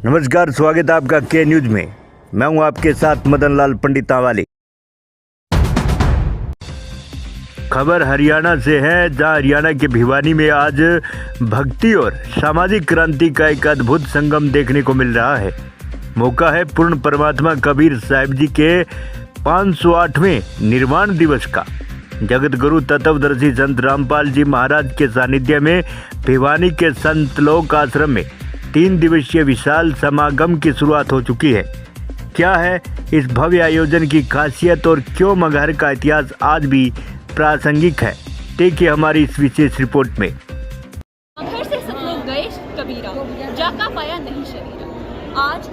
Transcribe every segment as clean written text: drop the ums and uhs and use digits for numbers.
नमस्कार, स्वागत है आपका के न्यूज में। मैं हूं आपके साथ मदन लाल पंडितावाली। खबर हरियाणा से है, जहां हरियाणा के भिवानी में आज भक्ति और सामाजिक क्रांति का एक अद्भुत संगम देखने को मिल रहा है। मौका है पूर्ण परमात्मा कबीर साहिब जी के 508वें निर्वाण दिवस का। जगत गुरु तत्वदर्शी संत रामपाल जी महाराज के सानिध्य में भिवानी के संत लोक आश्रम में 3 दिवसीय विशाल समागम की शुरुआत हो चुकी है। क्या है इस भव्य आयोजन की खासियत और क्यों मगहर का इतिहास आज भी प्रासंगिक है, देखिए हमारी इस विशेष रिपोर्ट में। मगहर से सतलोक गए कबीरा, जाका पाया नहीं शरीरा। आज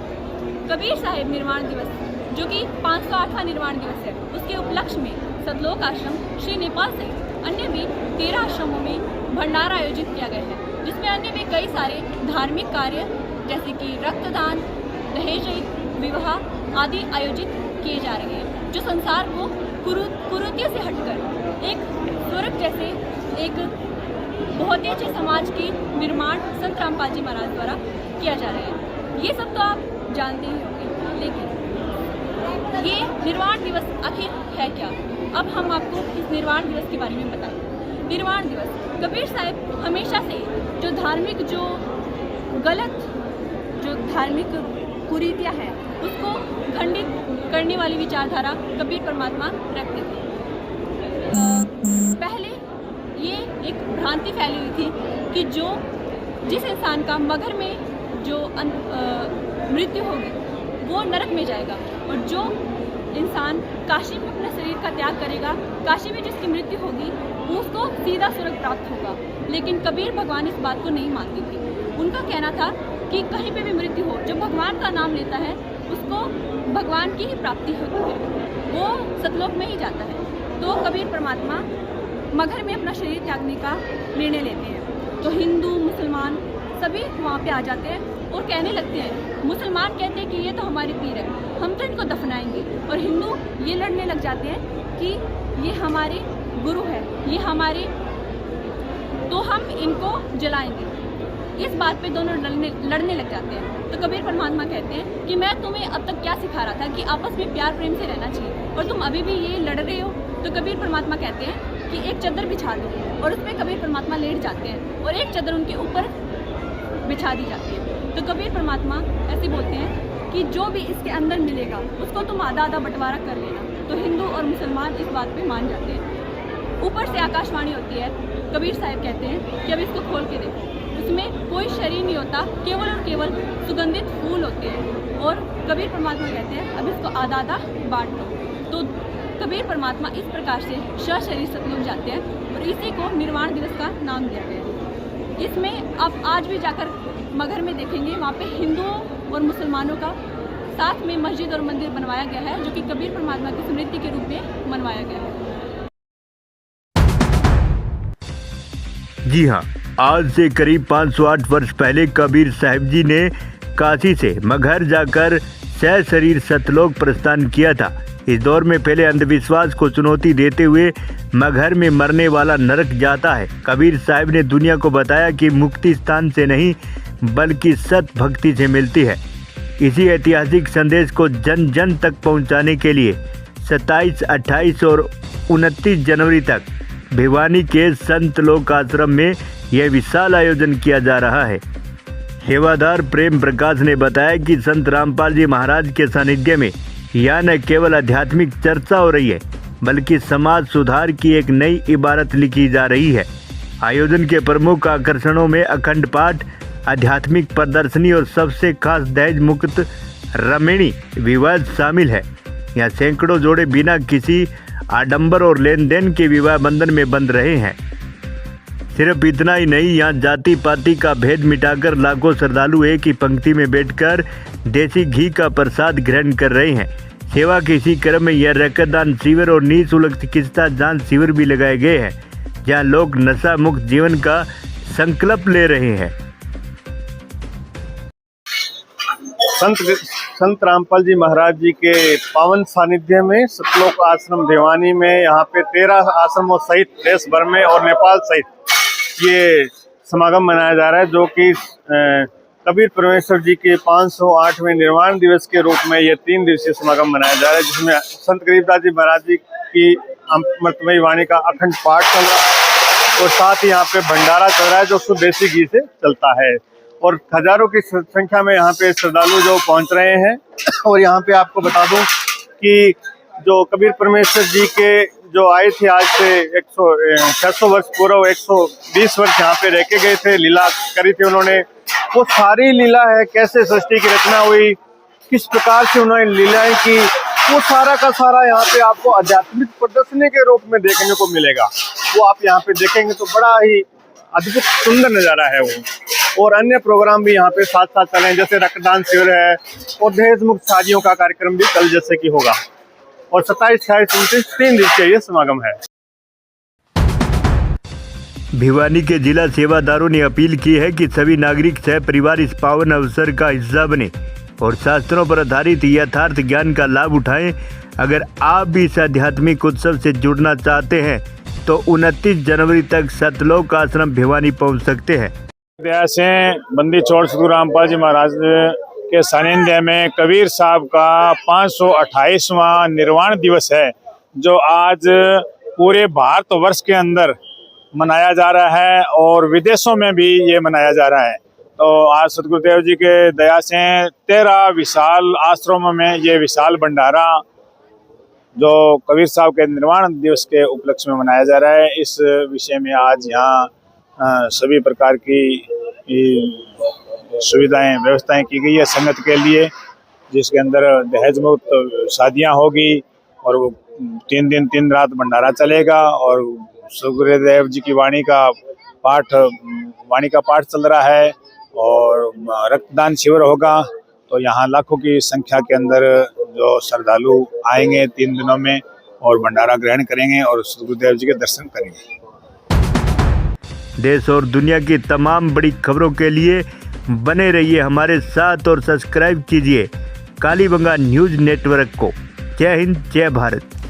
कबीर साहिब निर्वाण दिवस, जो कि 508वां निर्वाण दिवस है, उसके उपलक्ष्य में सतलोक आश्रम, श्री नेपाल सहित अन्य भी 13 आश्रमों में भंडारा आयोजित किया गया है, जिसमें अन्य भी कई सारे धार्मिक कार्य जैसे कि रक्तदान, दहेज रहित विवाह आदि आयोजित किए जा रहे हैं, जो संसार को कुरीतियों से हटकर एक स्वर्ग जैसे एक बहुत ही अच्छे समाज की निर्माण संत रामपाल जी महाराज द्वारा किया जा रहा है। ये सब तो आप जानते ही होंगे, लेकिन ये निर्वाण दिवस आखिर है क्या? अब हम आपको इस निर्वाण दिवस के बारे में बताएं। निर्वाण दिवस कबीर साहिब हमेशा से जो धार्मिक कुरीतियाँ हैं उसको खंडित करने वाली विचारधारा कबीर परमात्मा रखते थे। पहले ये एक भ्रांति फैली हुई थी कि जिस इंसान का मगहर में जो मृत्यु होगी वो नरक में जाएगा, और जो इंसान काशी में अपने शरीर का त्याग करेगा, काशी में जिसकी मृत्यु होगी उसको सीधा स्वर्ग प्राप्त होगा। लेकिन कबीर भगवान इस बात को नहीं मानती थी। उनका कहना था कि कहीं पे भी मृत्यु हो, जो भगवान का नाम लेता है उसको भगवान की ही प्राप्ति होती है, वो सतलोक में ही जाता है। तो कबीर परमात्मा मगहर में अपना शरीर त्यागने का निर्णय लेते हैं, तो हिंदू मुसलमान सभी वहाँ पे आ जाते हैं और कहने लगते हैं। मुसलमान कहते हैं कि ये तो हमारे पीर है, हम तो इनको दफनाएंगे, और हिंदू ये लड़ने लग जाते हैं कि ये हमारे गुरु है, ये हमारे, तो हम इनको जलाएंगे। इस बात पे दोनों लड़ने लग जाते हैं। तो कबीर परमात्मा कहते हैं कि मैं तुम्हें अब तक क्या सिखा रहा था कि आपस में प्यार प्रेम से रहना चाहिए, और तुम अभी भी ये लड़ रहे हो। तो कबीर परमात्मा कहते हैं कि एक चादर बिछा दो, और उसमें कबीर परमात्मा लेट जाते हैं और एक चादर उनके ऊपर बिछा दी जाती है। तो कबीर परमात्मा ऐसे बोलते हैं कि जो भी इसके अंदर मिलेगा उसको तुम आधा आधा बंटवारा कर लेना। तो हिंदू और मुसलमान इस बात पे मान जाते हैं। ऊपर से आकाशवाणी होती है, कबीर साहिब कहते हैं कि अब इसको खोल के देखो, उसमें कोई शरीर नहीं होता, केवल और केवल सुगंधित फूल होते हैं। और कबीर परमात्मा कहते हैं अब इसको आधा आधा बांट दो। तो कबीर परमात्मा इस प्रकार से सशरीर सतलोक जाते हैं, और इसी को निर्वाण दिवस का नाम दिया गया है। इसमें आप आज भी जाकर मगहर में देखेंगे, वहाँ पे हिंदुओं और मुसलमानों का साथ में मस्जिद और मंदिर बनवाया गया है, जो कि कबीर परमात्मा की स्मृति के रूप में बनवाया गया है। जी हाँ, आज से करीब 508 वर्ष पहले कबीर साहिब जी ने काशी से मगहर जाकर सशरीर सतलोक प्रस्थान किया था। इस दौर में पहले अंधविश्वास को चुनौती देते हुए मगहर में मरने वाला नरक जाता है। कबीर साहिब ने दुनिया को बताया कि मुक्ति स्थान से नहीं बल्कि सत भक्ति से मिलती है। इसी ऐतिहासिक संदेश को जन जन तक पहुंचाने के लिए 27, 28 और 29 जनवरी तक भिवानी के संत लोक आश्रम में यह विशाल आयोजन किया जा रहा है। सेवादार प्रेम प्रकाश ने बताया कि संत रामपाल जी महाराज के सानिध्य में यह न केवल आध्यात्मिक चर्चा हो रही है, बल्कि समाज सुधार की एक नई इबारत लिखी जा रही है। आयोजन के प्रमुख आकर्षणों में अखंड पाठ, आध्यात्मिक प्रदर्शनी और सबसे खास दहेज मुक्त रमणी विवाह शामिल है। यहाँ सैकड़ों जोड़े बिना किसी आडंबर और लेन देन के विवाह बंधन में बंध रहे हैं। सिर्फ इतना ही नहीं, यहाँ जाति पाति का भेद मिटाकर लाखों श्रद्धालु एक ही पंक्ति में बैठकर देसी घी का प्रसाद ग्रहण कर रहे हैं। सेवा के इसी क्रम में यह रक्तदान शिविर और निःशुल्क चिकित्सा जांच शिविर भी लगाए गए हैं, जहाँ लोग नशा मुक्त जीवन का संकल्प ले रहे हैं। संत रामपाल जी महाराज जी के पावन सानिध्य में सतलोक आश्रम भिवानी में यहाँ पे 13 आश्रमों सहित देश भर में और नेपाल सहित ये समागम मनाया जा रहा है, जो कि कबीर परमेश्वर जी के 508वें निर्वाण दिवस के रूप में ये 3 दिवसीय समागम मनाया जा रहा है, जिसमें संत गरीबदास जी महाराज जी की अमृतमयी वाणी का अखंड पाठ चल रहा है और साथ ही यहाँ पे भंडारा चल रहा है जो शुद्ध देसी घी से चलता है और हजारों की संख्या में यहाँ पे श्रद्धालु जो पहुँच रहे हैं। और यहाँ पे आपको बता दूं कि जो कबीर परमेश्वर जी के जो आए थे आज से 600 वर्ष पूर्व 120 वर्ष यहाँ पे रह के गए थे, लीला करी थी उन्होंने। वो सारी लीला है, कैसे सृष्टि की रचना हुई, किस प्रकार से उन्होंने लीलाएं की, वो सारा का सारा यहाँ पे आपको आध्यात्मिक प्रदर्शनी के रूप में देखने को मिलेगा। वो आप यहाँ पे देखेंगे तो बड़ा ही अद्भुत सुंदर नज़ारा है वो। और अन्य प्रोग्राम भी यहाँ पे साथ साथ चल रहे हैं, जैसे रक्तदान शिविर है और दहेज मुक्त शादियों का कार्यक्रम भी कल जैसे कि होगा। और 27, 28, 29 3 दिवसीय ये समागम है। भिवानी के जिला सेवादारों ने अपील की है कि सभी नागरिक सह परिवार इस पावन अवसर का हिस्सा बने और शास्त्रों पर आधारित यथार्थ ज्ञान का लाभ उठाएं। अगर आप भी इस आध्यात्मिक उत्सव से जुड़ना चाहते हैं तो 29 जनवरी तक सतलोक आश्रम भिवानी पहुंच सकते हैं। से बंदी छोड़ सतगुरु रामपाल जी महाराज के सानिध्य में कबीर साहब का 528वां निर्वाण दिवस है, जो आज पूरे भारतवर्ष के अंदर मनाया जा रहा है और विदेशों में भी ये मनाया जा रहा है। तो आज सतगुरुदेव जी के दया से 13 विशाल आश्रमों में ये विशाल भंडारा जो कबीर साहब के निर्वाण दिवस के उपलक्ष्य में मनाया जा रहा है। इस विषय में आज यहाँ सभी प्रकार की सुविधाएं व्यवस्थाएं की गई है संगत के लिए, जिसके अंदर दहेज मुक्त शादियां होगी और 3 दिन 3 रात भंडारा चलेगा और सतगुरुदेव जी की वाणी का पाठ चल रहा है और रक्तदान शिविर होगा। तो यहाँ लाखों की संख्या के अंदर जो श्रद्धालु आएंगे 3 दिनों में और भंडारा ग्रहण करेंगे और सतगुरुदेव जी के दर्शन करेंगे। देश और दुनिया की तमाम बड़ी खबरों के लिए बने रहिए हमारे साथ और सब्सक्राइब कीजिए कालीबंगा न्यूज़ नेटवर्क को। जय हिंद, जय भारत।